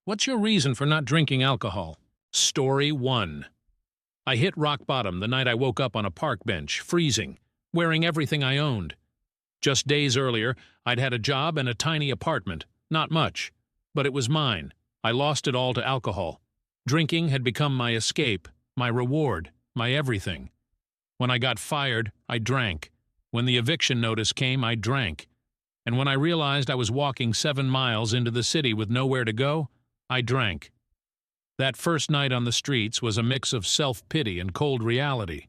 What's your reason for not drinking alcohol? Story 1. I hit rock bottom the night I woke up on a park bench, freezing, wearing everything I owned. Just days earlier, I'd had a job and a tiny apartment. Not much, but it was mine. I lost it all to alcohol. Drinking had become my escape, my reward, my everything. When I got fired, I drank. When the eviction notice came, I drank. And when I realized I was walking 7 miles into the city with nowhere to go, I drank. That first night on the streets was a mix of self-pity and cold reality.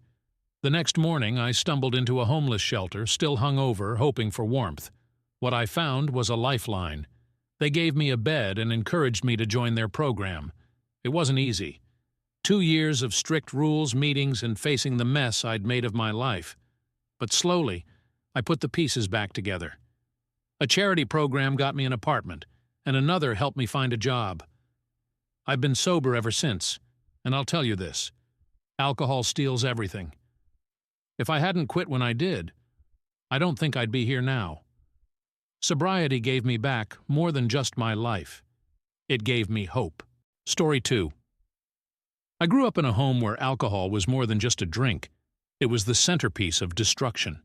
The next morning, I stumbled into a homeless shelter, still hungover, hoping for warmth. What I found was a lifeline. They gave me a bed and encouraged me to join their program. It wasn't easy. 2 years of strict rules, meetings, and facing the mess I'd made of my life. But slowly, I put the pieces back together. A charity program got me an apartment, and another helped me find a job. I've been sober ever since, and I'll tell you this: alcohol steals everything. If I hadn't quit when I did, I don't think I'd be here now. Sobriety gave me back more than just my life. It gave me hope. Story 2. I grew up in a home where alcohol was more than just a drink. It was the centerpiece of destruction.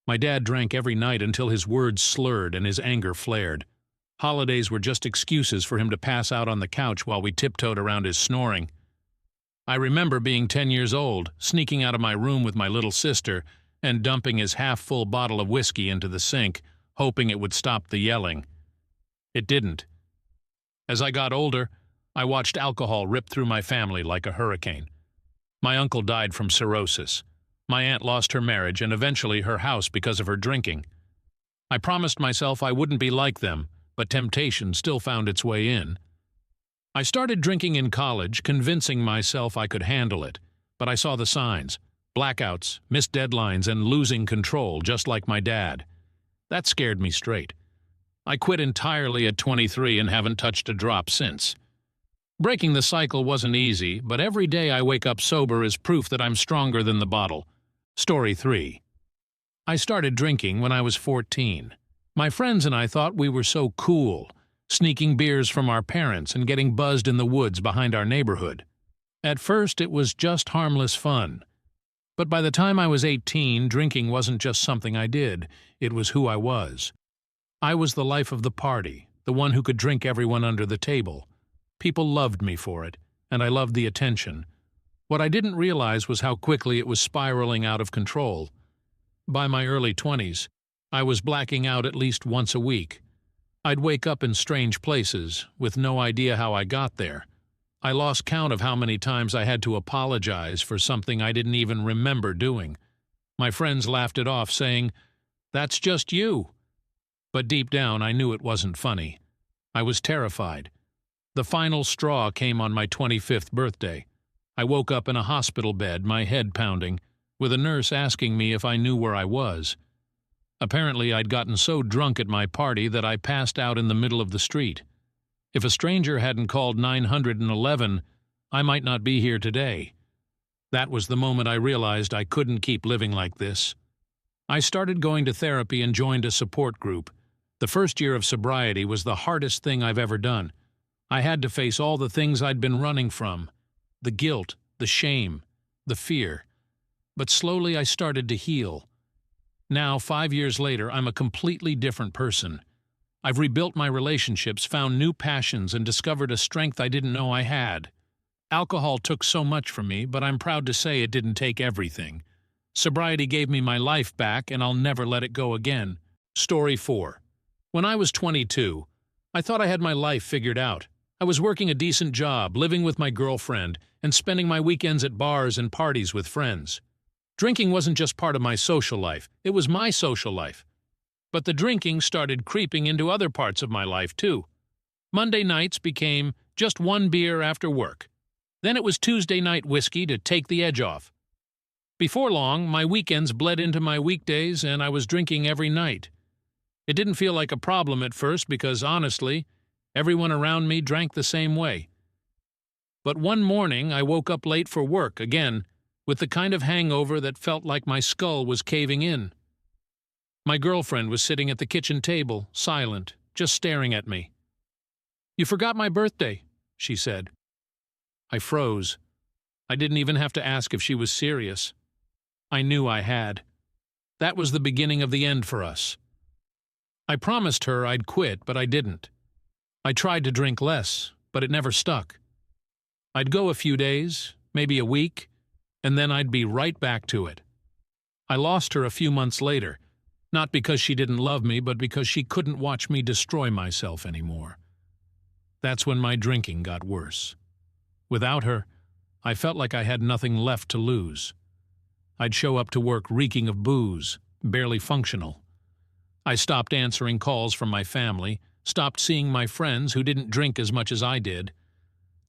My dad drank every night until his words slurred and his anger flared. Holidays were just excuses for him to pass out on the couch while we tiptoed around his snoring. I remember being 10 years old, sneaking out of my room with my little sister and dumping his half-full bottle of whiskey into the sink, hoping it would stop the yelling. It didn't. As I got older, I watched alcohol rip through my family like a hurricane. My uncle died from cirrhosis. My aunt lost her marriage and eventually her house because of her drinking. I promised myself I wouldn't be like them, but temptation still found its way in. I started drinking in college, convincing myself I could handle it, but I saw the signs: blackouts, missed deadlines, and losing control, just like my dad. That scared me straight. I quit entirely at 23 and haven't touched a drop since. Breaking the cycle wasn't easy, but every day I wake up sober is proof that I'm stronger than the bottle. Story 3. I started drinking when I was 14. My friends and I thought we were so cool, sneaking beers from our parents and getting buzzed in the woods behind our neighborhood. At first, it was just harmless fun. But by the time I was 18, drinking wasn't just something I did, it was who I was. I was the life of the party, the one who could drink everyone under the table. People loved me for it, and I loved the attention. What I didn't realize was how quickly it was spiraling out of control. By my early 20s, I was blacking out at least once a week. I'd wake up in strange places, with no idea how I got there. I lost count of how many times I had to apologize for something I didn't even remember doing. My friends laughed it off, saying, "That's just you." But deep down, I knew it wasn't funny. I was terrified. The final straw came on my 25th birthday. I woke up in a hospital bed, my head pounding, with a nurse asking me if I knew where I was. Apparently, I'd gotten so drunk at my party that I passed out in the middle of the street. If a stranger hadn't called 911, I might not be here today. That was the moment I realized I couldn't keep living like this. I started going to therapy and joined a support group. The first year of sobriety was the hardest thing I've ever done. I had to face all the things I'd been running from: the guilt, the shame, the fear. But slowly I started to heal. Now, 5 years later, I'm a completely different person. I've rebuilt my relationships, found new passions, and discovered a strength I didn't know I had. Alcohol took so much from me, but I'm proud to say it didn't take everything. Sobriety gave me my life back, and I'll never let it go again. Story 4. When I was 22, I thought I had my life figured out. I was working a decent job, living with my girlfriend, and spending my weekends at bars and parties with friends. Drinking wasn't just part of my social life, it was my social life. But the drinking started creeping into other parts of my life, too. Monday nights became just one beer after work. Then it was Tuesday night whiskey to take the edge off. Before long, my weekends bled into my weekdays, and I was drinking every night. It didn't feel like a problem at first because, honestly, everyone around me drank the same way. But one morning, I woke up late for work again, with the kind of hangover that felt like my skull was caving in. My girlfriend was sitting at the kitchen table, silent, just staring at me. "You forgot my birthday," she said. I froze. I didn't even have to ask if she was serious. I knew I had. That was the beginning of the end for us. I promised her I'd quit, but I didn't. I tried to drink less, but it never stuck. I'd go a few days, maybe a week, and then I'd be right back to it. I lost her a few months later, not because she didn't love me, but because she couldn't watch me destroy myself anymore. That's when my drinking got worse. Without her, I felt like I had nothing left to lose. I'd show up to work reeking of booze, barely functional. I stopped answering calls from my family, stopped seeing my friends who didn't drink as much as I did.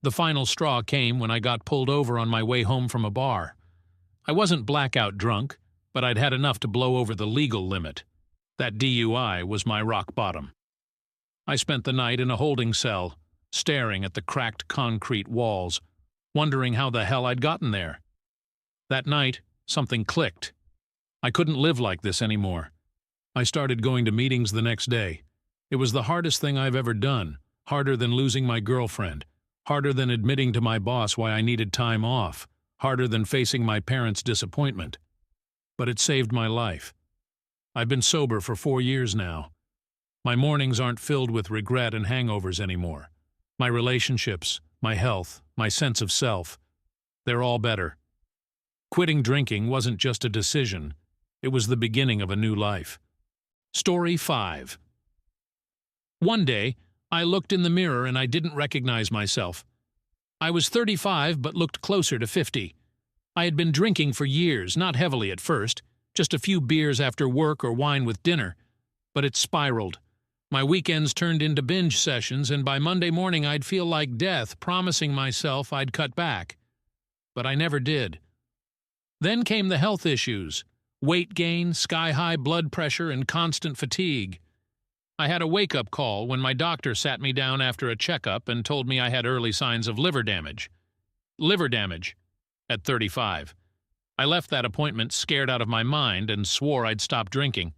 The final straw came when I got pulled over on my way home from a bar. I wasn't blackout drunk, but I'd had enough to blow over the legal limit. That DUI was my rock bottom. I spent the night in a holding cell, staring at the cracked concrete walls, wondering how the hell I'd gotten there. That night, something clicked. I couldn't live like this anymore. I started going to meetings the next day. It was the hardest thing I've ever done, harder than losing my girlfriend, harder than admitting to my boss why I needed time off, harder than facing my parents' disappointment. But it saved my life. I've been sober for 4 years now. My mornings aren't filled with regret and hangovers anymore. My relationships, my health, my sense of self, they're all better. Quitting drinking wasn't just a decision, it was the beginning of a new life. Story 5. One day, I looked in the mirror and I didn't recognize myself. I was 35 but looked closer to 50. I had been drinking for years, not heavily at first, just a few beers after work or wine with dinner. But it spiraled. My weekends turned into binge sessions, and by Monday morning I'd feel like death, promising myself I'd cut back. But I never did. Then came the health issues: weight gain, sky-high blood pressure, and constant fatigue. I had a wake-up call when my doctor sat me down after a checkup and told me I had early signs of liver damage. Liver damage. At 35. I left that appointment scared out of my mind and swore I'd stop drinking.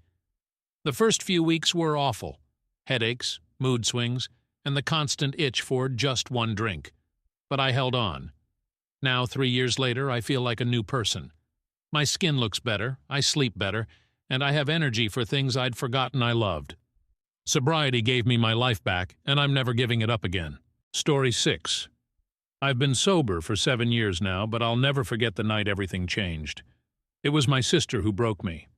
The first few weeks were awful. Headaches, mood swings, and the constant itch for just one drink. But I held on. Now, 3 years later, I feel like a new person. My skin looks better, I sleep better, and I have energy for things I'd forgotten I loved. Sobriety gave me my life back, and I'm never giving it up again. Story 6. I've been sober for 7 years now, but I'll never forget the night everything changed. It was my sister who broke me.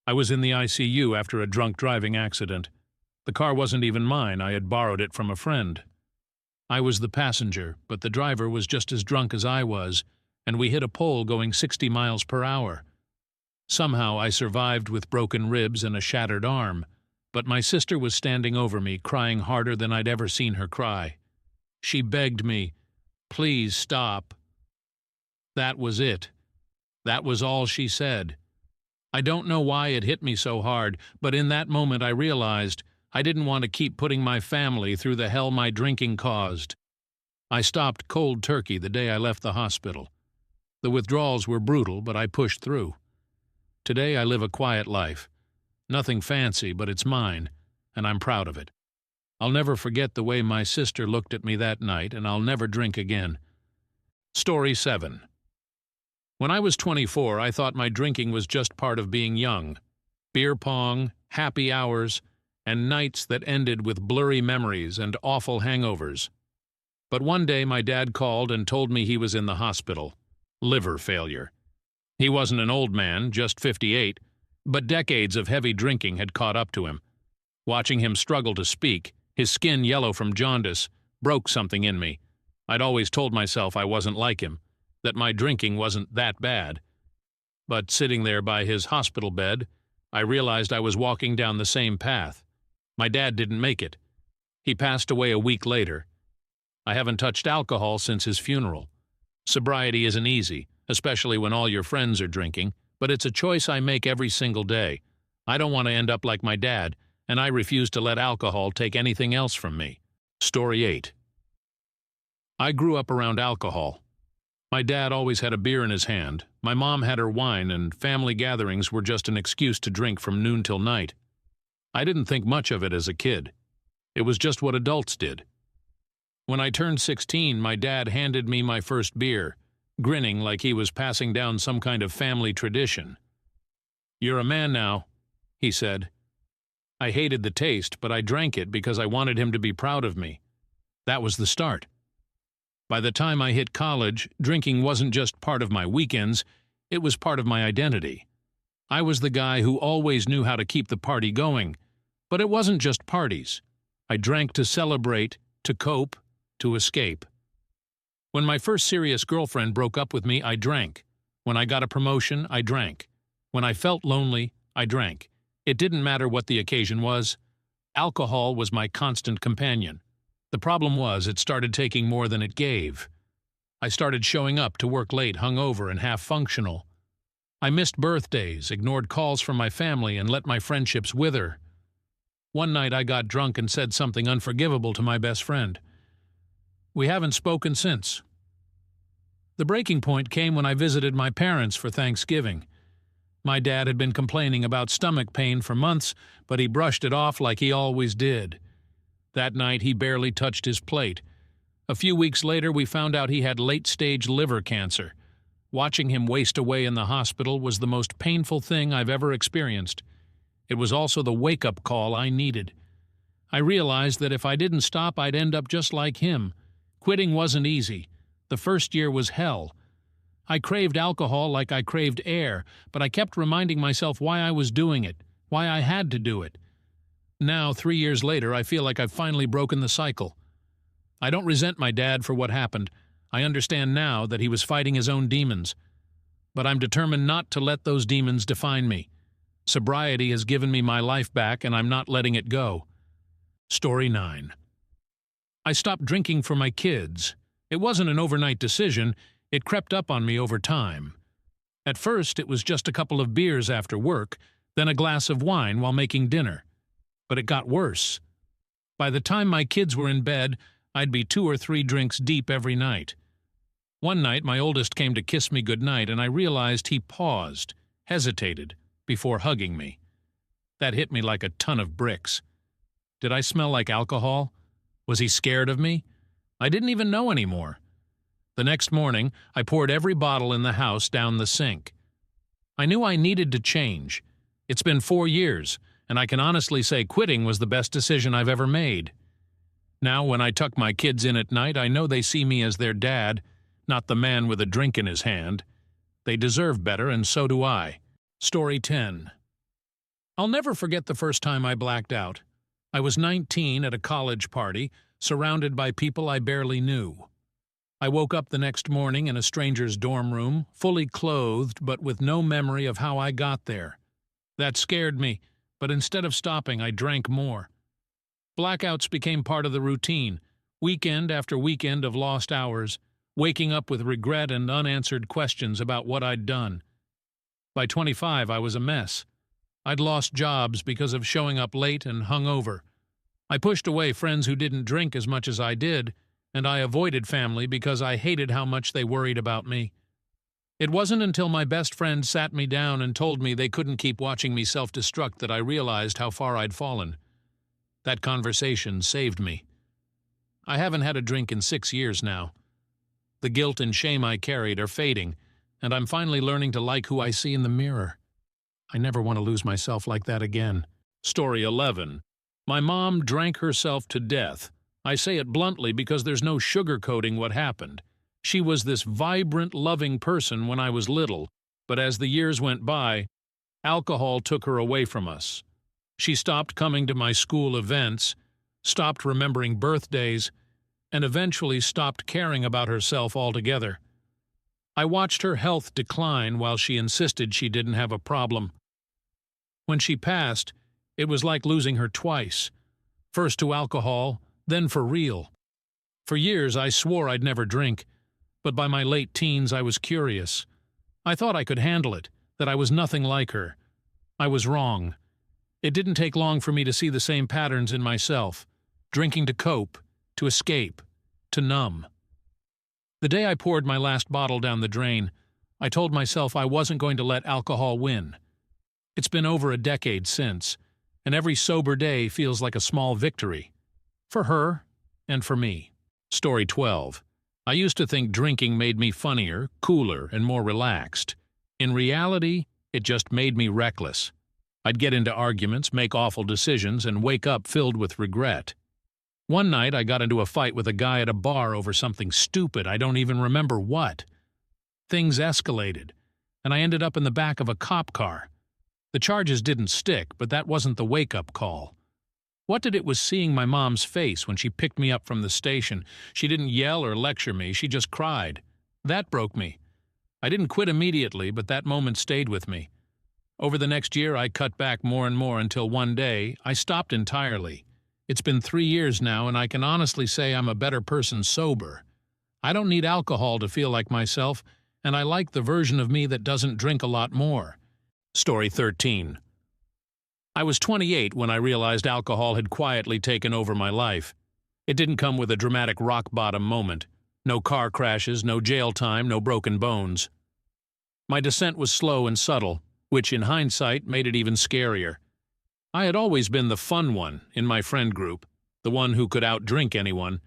I was in the ICU after a drunk driving accident. The car wasn't even mine, I had borrowed it from a friend. I was the passenger, but the driver was just as drunk as I was, and we hit a pole going 60 miles per hour. Somehow I survived with broken ribs and a shattered arm, but my sister was standing over me, crying harder than I'd ever seen her cry. She begged me, "Please stop." That was it. That was all she said. I don't know why it hit me so hard, but in that moment I realized I didn't want to keep putting my family through the hell my drinking caused. I stopped cold turkey the day I left the hospital. The withdrawals were brutal, but I pushed through. Today I live a quiet life. Nothing fancy, but it's mine, and I'm proud of it. I'll never forget the way my sister looked at me that night, and I'll never drink again. Story 7. When I was 24, I thought my drinking was just part of being young. Beer pong, happy hours, and nights that ended with blurry memories and awful hangovers. But one day my dad called and told me he was in the hospital. Liver failure. He wasn't an old man, just 58, but decades of heavy drinking had caught up to him. Watching him struggle to speak, his skin yellow from jaundice, broke something in me. I'd always told myself I wasn't like him, that my drinking wasn't that bad. But sitting there by his hospital bed, I realized I was walking down the same path. My dad didn't make it. He passed away a week later. I haven't touched alcohol since his funeral. Sobriety isn't easy, especially when all your friends are drinking, but it's a choice I make every single day. I don't want to end up like my dad, and I refuse to let alcohol take anything else from me. Story 8. I grew up around alcohol. My dad always had a beer in his hand, my mom had her wine, and family gatherings were just an excuse to drink from noon till night. I didn't think much of it as a kid. It was just what adults did. When I turned 16, my dad handed me my first beer, grinning like he was passing down some kind of family tradition. "You're a man now," he said. I hated the taste, but I drank it because I wanted him to be proud of me. That was the start. By the time I hit college, drinking wasn't just part of my weekends, it was part of my identity. I was the guy who always knew how to keep the party going. But it wasn't just parties. I drank to celebrate, to cope, to escape. When my first serious girlfriend broke up with me, I drank. When I got a promotion, I drank. When I felt lonely, I drank. It didn't matter what the occasion was. Alcohol was my constant companion. The problem was it started taking more than it gave. I started showing up to work late, hungover, and half-functional. I missed birthdays, ignored calls from my family, and let my friendships wither. One night I got drunk and said something unforgivable to my best friend. We haven't spoken since. The breaking point came when I visited my parents for Thanksgiving. My dad had been complaining about stomach pain for months, but he brushed it off like he always did. That night he barely touched his plate. A few weeks later we found out he had late-stage liver cancer. Watching him waste away in the hospital was the most painful thing I've ever experienced. It was also the wake-up call I needed. I realized that if I didn't stop, I'd end up just like him. Quitting wasn't easy. The first year was hell. I craved alcohol like I craved air, but I kept reminding myself why I was doing it, why I had to do it. Now, 3 years later, I feel like I've finally broken the cycle. I don't resent my dad for what happened. I understand now that he was fighting his own demons. But I'm determined not to let those demons define me. Sobriety has given me my life back, and I'm not letting it go. Story 9. I stopped drinking for my kids. It wasn't an overnight decision. It crept up on me over time. At first, it was just a couple of beers after work, then a glass of wine while making dinner. But it got worse. By the time my kids were in bed, I'd be 2 or 3 drinks deep every night. One night, my oldest came to kiss me goodnight, and I realized he paused, hesitated, before hugging me. That hit me like a ton of bricks. Did I smell like alcohol? Was he scared of me? I didn't even know anymore. The next morning, I poured every bottle in the house down the sink. I knew I needed to change. It's been 4 years, and I can honestly say quitting was the best decision I've ever made. Now, when I tuck my kids in at night, I know they see me as their dad, not the man with a drink in his hand. They deserve better, and so do I. Story 10. I'll never forget the first time I blacked out. I was 19 at a college party, surrounded by people I barely knew. I woke up the next morning in a stranger's dorm room, fully clothed but with no memory of how I got there. That scared me, but instead of stopping, I drank more. Blackouts became part of the routine, weekend after weekend of lost hours, waking up with regret and unanswered questions about what I'd done. By 25, I was a mess. I'd lost jobs because of showing up late and hungover. I pushed away friends who didn't drink as much as I did, and I avoided family because I hated how much they worried about me. It wasn't until my best friend sat me down and told me they couldn't keep watching me self-destruct that I realized how far I'd fallen. That conversation saved me. I haven't had a drink in 6 years now. The guilt and shame I carried are fading, and I'm finally learning to like who I see in the mirror. I never want to lose myself like that again. Story 11. My mom drank herself to death. I say it bluntly because there's no sugarcoating what happened. She was this vibrant, loving person when I was little, but as the years went by, alcohol took her away from us. She stopped coming to my school events, stopped remembering birthdays, and eventually stopped caring about herself altogether. I watched her health decline while she insisted she didn't have a problem. When she passed, it was like losing her twice, first to alcohol, then for real. For years I swore I'd never drink, but by my late teens I was curious. I thought I could handle it, that I was nothing like her. I was wrong. It didn't take long for me to see the same patterns in myself, drinking to cope, to escape, to numb. The day I poured my last bottle down the drain, I told myself I wasn't going to let alcohol win. It's been over a decade since, and every sober day feels like a small victory. For her, and for me. Story 12. I used to think drinking made me funnier, cooler, and more relaxed. In reality, it just made me reckless. I'd get into arguments, make awful decisions, and wake up filled with regret. One night, I got into a fight with a guy at a bar over something stupid. I don't even remember what. Things escalated, and I ended up in the back of a cop car. The charges didn't stick, but that wasn't the wake-up call. What did it was seeing my mom's face when she picked me up from the station. She didn't yell or lecture me, she just cried. That broke me. I didn't quit immediately, but that moment stayed with me. Over the next year, I cut back more and more until one day, I stopped entirely. It's been 3 years now, and I can honestly say I'm a better person sober. I don't need alcohol to feel like myself, and I like the version of me that doesn't drink a lot more. Story 13. I was 28 when I realized alcohol had quietly taken over my life. It didn't come with a dramatic rock-bottom moment. No car crashes, no jail time, no broken bones. My descent was slow and subtle, which in hindsight made it even scarier. I had always been the fun one in my friend group, the one who could outdrink anyone,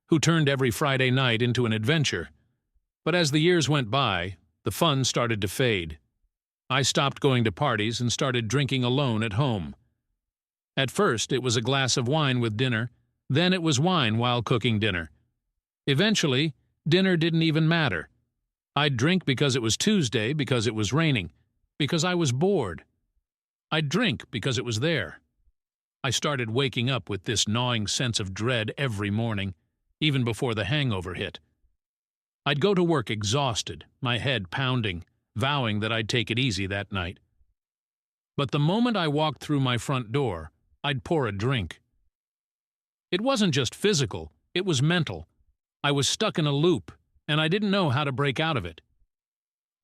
who turned every Friday night into an adventure. But as the years went by, the fun started to fade. I stopped going to parties and started drinking alone at home. At first, it was a glass of wine with dinner, then it was wine while cooking dinner. Eventually, dinner didn't even matter. I'd drink because it was Tuesday, because it was raining, because I was bored. I'd drink because it was there. I started waking up with this gnawing sense of dread every morning, even before the hangover hit. I'd go to work exhausted, my head pounding, vowing that I'd take it easy that night. But the moment I walked through my front door, I'd pour a drink. It wasn't just physical, it was mental. I was stuck in a loop, and I didn't know how to break out of it.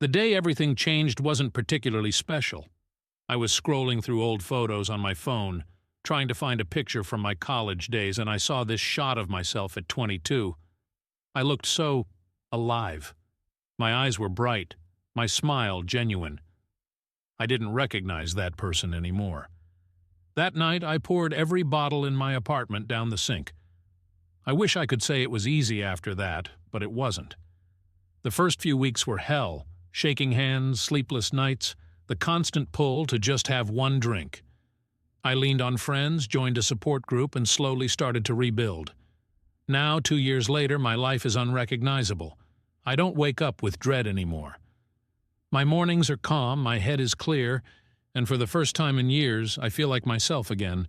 The day everything changed wasn't particularly special. I was scrolling through old photos on my phone, trying to find a picture from my college days, and I saw this shot of myself at 22. I looked so alive. My eyes were bright, my smile genuine. I didn't recognize that person anymore. That night, I poured every bottle in my apartment down the sink. I wish I could say it was easy after that, but it wasn't. The first few weeks were hell, shaking hands, sleepless nights, the constant pull to just have one drink. I leaned on friends, joined a support group, and slowly started to rebuild. Now, 2 years later, my life is unrecognizable. I don't wake up with dread anymore. My mornings are calm, my head is clear, and for the first time in years, I feel like myself again.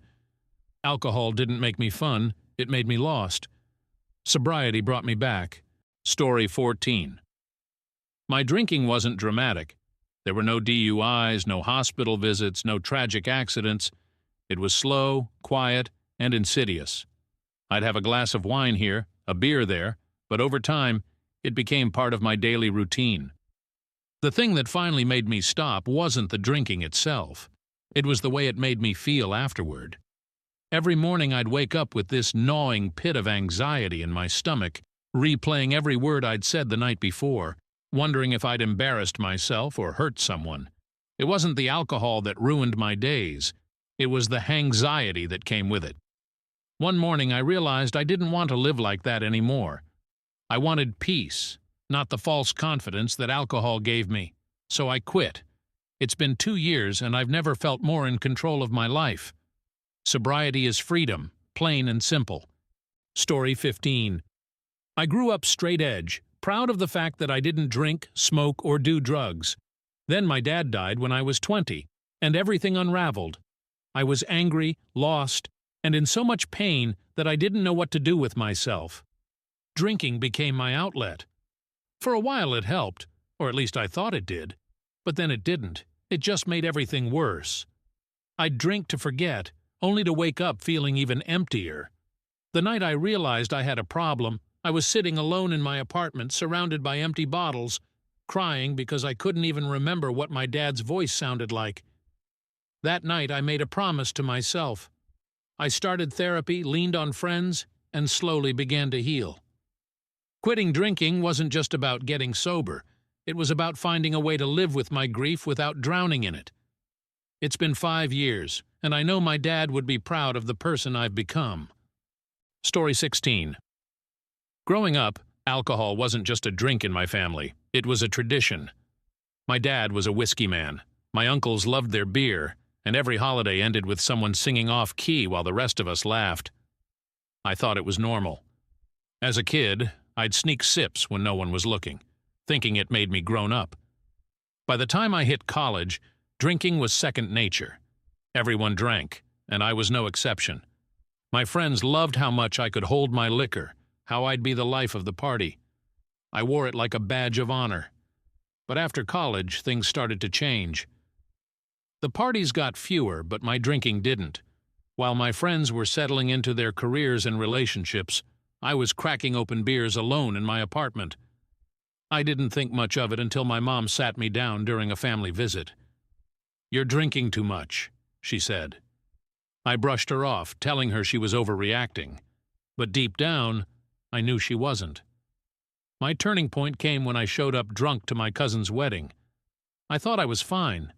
Alcohol didn't make me fun, it made me lost. Sobriety brought me back. Story 14. My drinking wasn't dramatic. There were no DUIs, no hospital visits, no tragic accidents. It was slow, quiet, and insidious. I'd have a glass of wine here, a beer there, but over time, it became part of my daily routine. The thing that finally made me stop wasn't the drinking itself. It was the way it made me feel afterward. Every morning I'd wake up with this gnawing pit of anxiety in my stomach, replaying every word I'd said the night before, wondering if I'd embarrassed myself or hurt someone. It wasn't the alcohol that ruined my days. It was the hangxiety that came with it. One morning I realized I didn't want to live like that anymore. I wanted peace, not the false confidence that alcohol gave me. So I quit. It's been 2 years and I've never felt more in control of my life. Sobriety is freedom, plain and simple. Story 15. I grew up straight edge, proud of the fact that I didn't drink, smoke, or do drugs. Then my dad died when I was 20, and everything unraveled. I was angry, lost, and in so much pain that I didn't know what to do with myself. Drinking became my outlet. For a while it helped, or at least I thought it did. But then it didn't. It just made everything worse. I'd drink to forget, only to wake up feeling even emptier. The night I realized I had a problem, I was sitting alone in my apartment, surrounded by empty bottles, crying because I couldn't even remember what my dad's voice sounded like. That night I made a promise to myself. I started therapy, leaned on friends, and slowly began to heal. Quitting drinking wasn't just about getting sober. It was about finding a way to live with my grief without drowning in it. It's been 5 years, and I know my dad would be proud of the person I've become. Story 16. Growing up, alcohol wasn't just a drink in my family, it was a tradition. My dad was a whiskey man, my uncles loved their beer, and every holiday ended with someone singing off-key while the rest of us laughed. I thought it was normal. As a kid, I'd sneak sips when no one was looking, thinking it made me grown up. By the time I hit college, drinking was second nature. Everyone drank, and I was no exception. My friends loved how much I could hold my liquor, how I'd be the life of the party. I wore it like a badge of honor. But after college, things started to change. The parties got fewer, but my drinking didn't. While my friends were settling into their careers and relationships, I was cracking open beers alone in my apartment. I didn't think much of it until my mom sat me down during a family visit. "You're drinking too much," she said. I brushed her off, telling her she was overreacting. But deep down, I knew she wasn't. My turning point came when I showed up drunk to my cousin's wedding. I thought I was fine,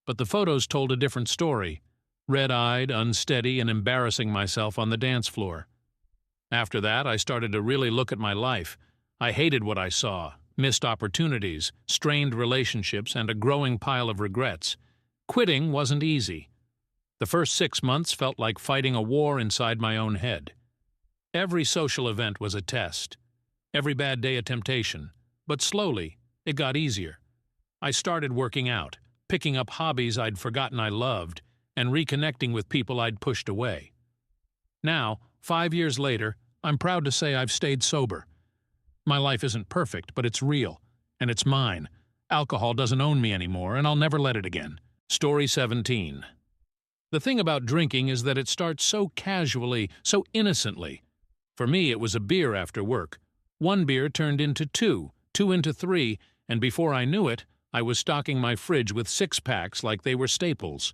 but the photos told a different story, red-eyed, unsteady, and embarrassing myself on the dance floor. After that, I started to really look at my life. I hated what I saw, missed opportunities, strained relationships, and a growing pile of regrets. Quitting wasn't easy. The first 6 months felt like fighting a war inside my own head. Every social event was a test. Every bad day a temptation. But slowly, it got easier. I started working out, picking up hobbies I'd forgotten I loved, and reconnecting with people I'd pushed away. Now, 5 years later, I'm proud to say I've stayed sober. My life isn't perfect, but it's real, and it's mine. Alcohol doesn't own me anymore, and I'll never let it again. Story 17. The thing about drinking is that it starts so casually, so innocently. For me, it was a beer after work. One beer turned into two, two into three, and before I knew it, I was stocking my fridge with six-packs like they were staples.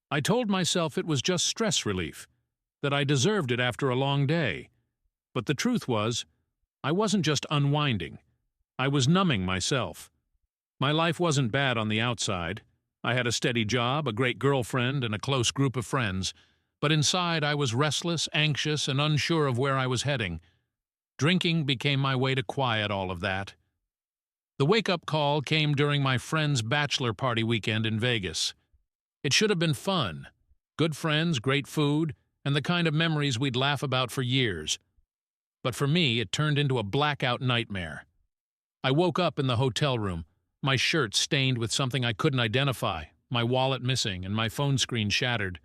I told myself it was just stress relief, that I deserved it after a long day. But the truth was, I wasn't just unwinding. I was numbing myself. My life wasn't bad on the outside. I had a steady job, a great girlfriend, and a close group of friends. But inside I was restless, anxious, and unsure of where I was heading. Drinking became my way to quiet all of that. The wake-up call came during my friend's bachelor party weekend in Vegas. It should have been fun. Good friends, great food, and the kind of memories we'd laugh about for years. But for me, it turned into a blackout nightmare. I woke up in the hotel room, my shirt stained with something I couldn't identify, my wallet missing, and my phone screen shattered.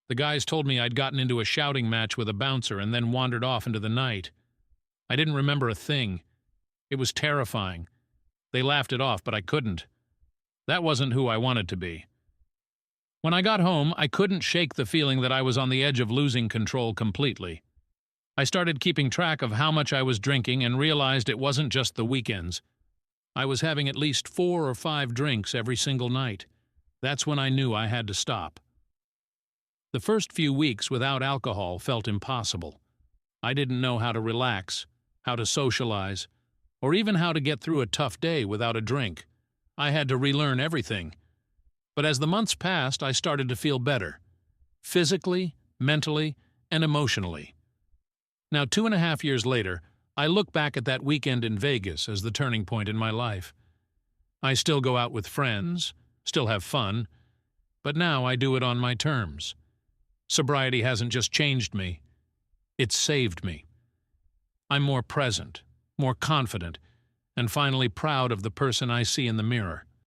The guys told me I'd gotten into a shouting match with a bouncer and then wandered off into the night. I didn't remember a thing. It was terrifying. They laughed it off, but I couldn't. That wasn't who I wanted to be. When I got home, I couldn't shake the feeling that I was on the edge of losing control completely. I started keeping track of how much I was drinking and realized it wasn't just the weekends. I was having at least 4 or 5 drinks every single night. That's when I knew I had to stop. The first few weeks without alcohol felt impossible. I didn't know how to relax, how to socialize, or even how to get through a tough day without a drink. I had to relearn everything. But as the months passed, I started to feel better. Physically, mentally, and emotionally. Now, 2.5 years later, I look back at that weekend in Vegas as the turning point in my life. I still go out with friends, still have fun, but now I do it on my terms. Sobriety hasn't just changed me, it's saved me. I'm more present, more confident, and finally proud of the person I see in the mirror.